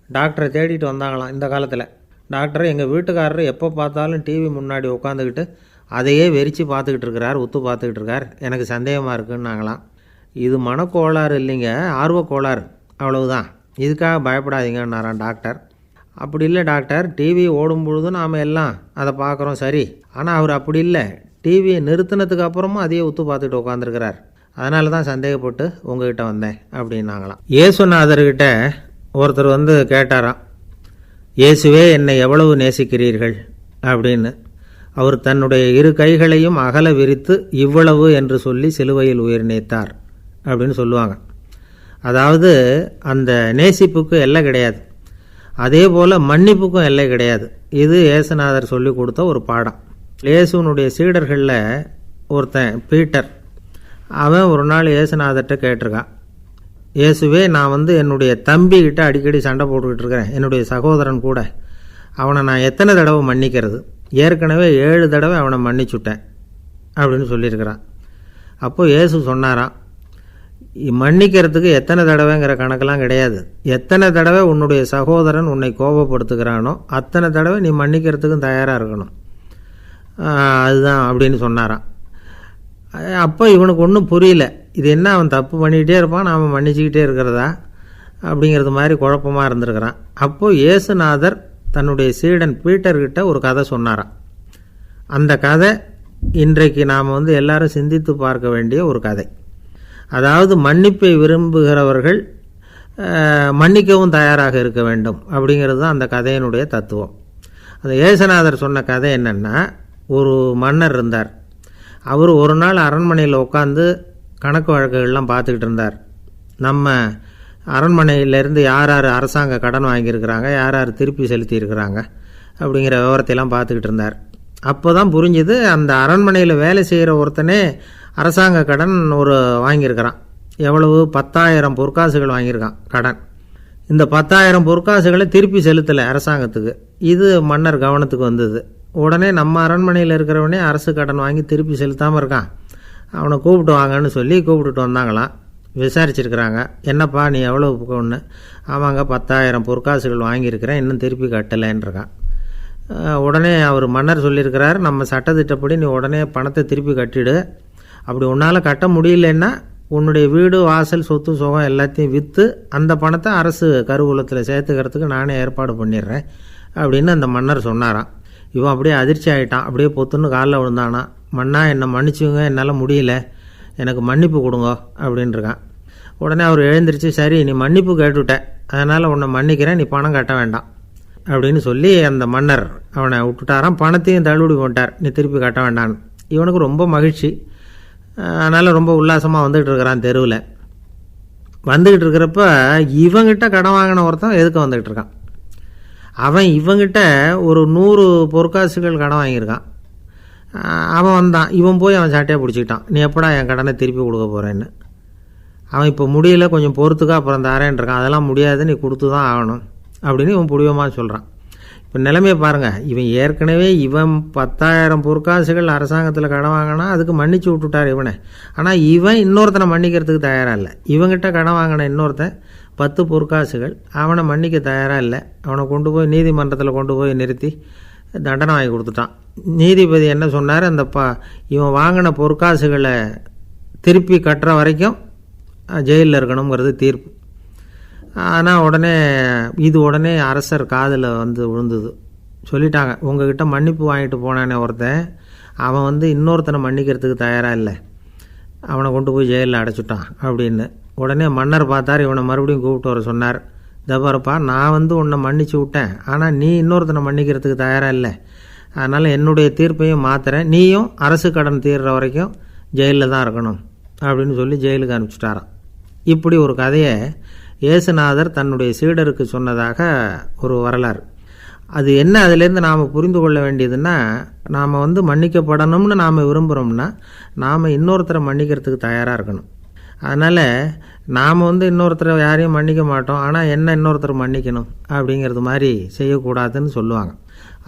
A: டாக்டரை தேடிட்டு வந்தாங்களாம் இந்த காலத்தில். டாக்டர், எங்கள் வீட்டுக்காரர் எப்போ பார்த்தாலும் டிவி முன்னாடி உட்காந்துக்கிட்டு அதையே வெறிச்சு பார்த்துக்கிட்டு இருக்கிறார், உத்து பார்த்துக்கிட்டு இருக்கார், எனக்கு சந்தேகமாக இருக்குன்னாங்களாம். இது மனக்கோளாறு இல்லைங்க, ஆர்வக்கோளாறு, அவ்வளவுதான், இதுக்காக பயப்படாதீங்கன்னாரான் டாக்டர். அப்படி இல்லை டாக்டர், டிவி ஓடும் பொழுது நாம் எல்லாம் அதை பார்க்குறோம் சரி, ஆனால் அவர் அப்படி இல்லை, டிவியை நிறுத்தினதுக்கு அப்புறமும் அதையே உத்து பார்த்துக்கிட்டு உட்காந்துருக்கிறார், அதனால தான் சந்தேகப்பட்டு உங்ககிட்ட வந்தேன் அப்படின்னாங்களாம். இயேசுநாதர்கிட்ட ஒருத்தர் வந்து கேட்டாராம், இயேசுவே என்னை எவ்வளவு நேசிக்கிறீர்கள் அப்படின்னு. அவர் தன்னுடைய இரு கைகளையும் அகல விரித்து இவ்வளவு என்று சொல்லி சிலுவையில் உயிர் நீத்தார் அப்படின்னு சொல்லுவாங்க. அதாவது அந்த நேசிப்புக்கு எல்லை கிடையாது, அதே போல் மன்னிப்புக்கும் எல்லை கிடையாது. இது இயேசுநாதர் சொல்லி கொடுத்த ஒரு பாடம். இயேசுனுடைய சீடர்களில் ஒருத்தன் பீட்டர், அவன் ஒரு நாள் இயேசுநாதர்கிட்ட கேட்டிருக்கான், இயேசுவே நான் வந்து என்னுடைய தம்பிக்கிட்ட அடிக்கடி சண்டை போட்டுக்கிட்டு இருக்கிறேன், என்னுடைய சகோதரன் கூட, அவனை நான் எத்தனை தடவை மன்னிக்கிறது? ஏற்கனவே 7 தடவை அவனை மன்னிச்சுட்டேன் அப்படின்னு சொல்லியிருக்கிறான். அப்போது இயேசு சொன்னாராம், மன்னிக்கிறதுக்கு எத்தனை தடவைங்கிற கணக்கெல்லாம் கிடையாது, எத்தனை தடவை உன்னுடைய சகோதரன் உன்னை கோபப்படுத்துகிறானோ அத்தனை தடவை நீ மன்னிக்கிறதுக்கும் தயாராக இருக்கணும், அதுதான் அப்படின்னு சொன்னாராம். அப்போ இவனுக்கு ஒன்றும் புரியல, இது என்ன அவன் தப்பு பண்ணிக்கிட்டே இருப்பான், நாம் மன்னிச்சுக்கிட்டே இருக்கிறதா அப்படிங்கிறது மாதிரி குழப்பமாக இருந்திருக்கிறான். அப்போது இயேசுநாதர் தன்னுடைய சீடன் பீட்டர்கிட்ட ஒரு கதை சொன்னாராம். அந்த கதை இன்றைக்கு நாம் வந்து எல்லாரும் சிந்தித்து பார்க்க வேண்டிய ஒரு கதை. அதாவது மன்னிப்பை விரும்புகிறவர்கள் மன்னிக்கவும் தயாராக இருக்க வேண்டும் அப்படிங்கிறது தான் அந்த கதையினுடைய தத்துவம். அந்த இயேசுநாதர் சொன்ன கதை என்னென்னா, ஒரு மன்னர் இருந்தார். அவர் ஒரு நாள் அரண்மனையில் உட்காந்து கணக்கு வழக்குகள்லாம் பார்த்துக்கிட்டு இருந்தார். நம்ம அரண்மனையிலேருந்து யார் யார் அரசாங்க கடன் வாங்கியிருக்கிறாங்க, யார் யார் திருப்பி செலுத்தியிருக்கிறாங்க அப்படிங்கிற விவரத்தையெல்லாம் பார்த்துக்கிட்டு இருந்தார். அப்போ தான் புரிஞ்சுது, அந்த அரண்மனையில் வேலை செய்கிற ஒருத்தனே அரசாங்க கடன் ஒரு வாங்கியிருக்கிறான். எவ்வளவு? 10,000 பொற்காசுகள் வாங்கியிருக்கான் கடன். இந்த 10,000 பொற்காசுகளை திருப்பி செலுத்தலை அரசாங்கத்துக்கு. இது மன்னர் கவனத்துக்கு வந்தது. உடனே நம்ம அரண்மனையில் இருக்கிறவனே அரசு கடன் வாங்கி திருப்பி செலுத்தாமல் இருக்கான், அவனை கூப்பிட்டு வாங்கன்னு சொல்லி கூப்பிட்டுட்டு வந்தாங்களாம். விசாரிச்சிருக்கிறாங்க, என்னப்பா நீ எவ்வளோ ஒன்று? ஆமாங்க 10,000 பொற்காசுகள் வாங்கியிருக்கிறேன், இன்னும் திருப்பி கட்டலைன்றிருக்கான். உடனே அவர் மன்னர் சொல்லியிருக்கிறார், நம்ம சட்டத்திட்டப்படி நீ உடனே பணத்தை திருப்பி கட்டிடு, அப்படி உன்னால் கட்ட முடியலன்னா உன்னுடைய வீடு வாசல் சொத்து சுகம் எல்லாத்தையும் விற்று அந்த பணத்தை அரசு கருவூலத்தில் சேர்த்துக்கிறதுக்கு நானே ஏற்பாடு பண்ணிடுறேன் அப்படின்னு அந்த மன்னர் சொன்னாராம். இவன் அப்படியே அதிர்ச்சி ஆகிட்டான், அப்படியே பொத்துன்னு காலில் விழுந்தானா, மன்னா என்னை மன்னிச்சுங்க, என்னால் முடியல, எனக்கு மன்னிப்பு கொடுங்க அப்படின்ட்டுருக்கான். உடனே அவர் எழுந்திரிச்சு, சரி நீ மன்னிப்பு கேட்டுவிட்ட, அதனால் உன்னை மன்னிக்கிறேன், நீ பணம் கட்ட வேண்டாம் அப்படின்னு சொல்லி அந்த மன்னர் அவனை விட்டுட்டாராம். பணத்தையும் தள்ளுபடி போட்டார், நீ திருப்பி கட்ட வேண்டான்னு. இவனுக்கு ரொம்ப மகிழ்ச்சி, அதனால் ரொம்ப உல்லாசமாக வந்துக்கிட்டு இருக்கிறான். தெருவில் வந்துக்கிட்டு இருக்கிறப்ப இவங்கிட்ட கடன் வாங்கின ஒருத்தன் எதுக்கு வந்துக்கிட்டு இருக்கான். அவன் இவங்கிட்ட ஒரு 100 பொற்காசுகள் கடன் வாங்கியிருக்கான். அவன் வந்தான், இவன் போய் அவன் சாட்டையை பிடிச்சிக்கிட்டான், நீ எப்படா என் கடனை திருப்பி கொடுக்க போகிறேன்னு. அவன் இப்போ முடியல, கொஞ்சம் பொறுத்துக்கா, அப்புறம் தரேன் இருக்கான். அதெல்லாம் முடியாது, நீ கொடுத்து தான் ஆகணும் அப்படின்னு இவன் புடிவமாக சொல்கிறான். இப்போ நிலைமையை பாருங்கள், இவன் ஏற்கனவே இவன் 10,000 பொற்காசுகள் அரசாங்கத்தில் கடன் வாங்கினா அதுக்கு மன்னிச்சு விட்டுட்டார் இவனை. ஆனால் இவன் இன்னொருத்தனை மன்னிக்கிறதுக்கு தயாராக இல்லை. இவங்கிட்ட கடன் வாங்கின இன்னொருத்தன் 10 பொற்காசுகள், அவனை மன்னிக்க தயாராக இல்லை. அவனை கொண்டு போய் நீதிமன்றத்தில் கொண்டு போய் நிறுத்தி தண்டனை வாங்கி கொடுத்துட்டான். நீதிபதி என்ன சொன்னார், அந்த இவன் வாங்கின பொற்காசுகளை திருப்பி கட்டுற வரைக்கும் ஜெயிலில் இருக்கணுங்கிறது தீர்ப்பு. ஆனால் உடனே அரசர் காதில் வந்து விழுந்தது. சொல்லிட்டாங்க, உங்ககிட்ட மன்னிப்பு வாங்கிட்டு போனானே ஒருத்தன், அவன் வந்து இன்னொருத்தனை மன்னிக்கிறதுக்கு தயாராக இல்லை, அவனை கொண்டு போய் ஜெயிலில் அடைச்சிட்டான் அப்படின்னு. உடனே மன்னர் பார்த்தார், இவனை மறுபடியும் கூப்பிட்டு வர சொன்னார். தபாரப்பா, நான் வந்து உன்னை மன்னிச்சு விட்டேன், ஆனால் நீ இன்னொருத்தனை மன்னிக்கிறதுக்கு தயாராக இல்லை, அதனால் என்னுடைய தீர்ப்பையும் மாற்றுறேன், நீயும் அரசு கடன் தீர்ற வரைக்கும் ஜெயிலில் தான் இருக்கணும் அப்படின்னு சொல்லி ஜெயிலுக்கு அனுப்பிச்சிட்டாராம். இப்படி ஒரு கதையை இயேசுநாதர் தன்னுடைய சீடருக்கு சொன்னதாக ஒரு வரலாறு. அது என்ன, அதிலேருந்து நாம் புரிந்து கொள்ள வேண்டியதுன்னா, நாம் வந்து மன்னிக்கப்படணும்னு நாம் விரும்புகிறோம்னா நாம் இன்னொருத்தரை மன்னிக்கிறதுக்கு தயாராக இருக்கணும். அதனால் நாம் வந்து இன்னொருத்தரை யாரையும் மன்னிக்க மாட்டோம், ஆனால் என்ன இன்னொருத்தரை மன்னிக்கணும் அப்படிங்கிறது மாதிரி செய்யக்கூடாதுன்னு சொல்லுவாங்க.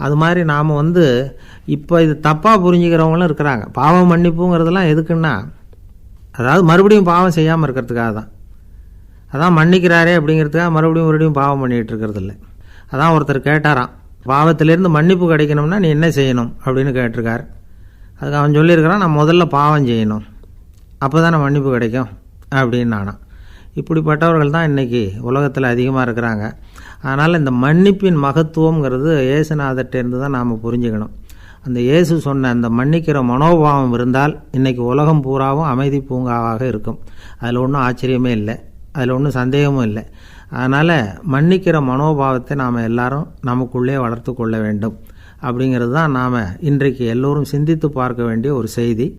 A: அது மாதிரி நாம் வந்து இப்போ இது தப்பாக புரிஞ்சுக்கிறவங்களும் இருக்கிறாங்க. பாவம் மன்னிப்புங்கிறதெல்லாம் எதுக்குன்னா, அதாவது மறுபடியும் பாவம் செய்யாமல் இருக்கிறதுக்காக தான். அதான் மன்னிக்கிறாரே அப்படிங்கிறதுக்காக மறுபடியும் பாவம் பண்ணிகிட்டு இருக்கிறது இல்லை. அதான் ஒருத்தர் கேட்டாராம், பாவத்திலேருந்து மன்னிப்பு கிடைக்கணும்னா நீ என்ன செய்யணும் அப்படின்னு கேட்டிருக்கார். அதுக்கு அவன் சொல்லியிருக்கிறான், நான் முதல்ல பாவம் செய்யணும், அப்போ தானே மன்னிப்பு கிடைக்கும் அப்படின்னு நானாம். இப்படிப்பட்டவர்கள் தான் இன்றைக்கி உலகத்தில் அதிகமாக இருக்கிறாங்க. அதனால் இந்த மன்னிப்பின் மகத்துவங்கிறது இயேசுநாதர்கிட்டேருந்து தான் நாம் புரிஞ்சுக்கணும். அந்த இயேசு சொன்ன அந்த மன்னிக்கிற மனோபாவம் இருந்தால் இன்றைக்கி உலகம் பூராவும் அமைதி பூங்காவாக இருக்கும். அதில் ஒன்றும் ஆச்சரியமே இல்லை, அதில் ஒன்றும் சந்தேகமும் இல்லை. அதனால் மன்னிக்கிற மனோபாவத்தை நாம் எல்லாரும் நமக்குள்ளே வளர்த்து கொள்ள வேண்டும் அப்படிங்கிறது தான் நாம் இன்றைக்கு எல்லோரும் சிந்தித்து பார்க்க வேண்டிய ஒரு செய்தி.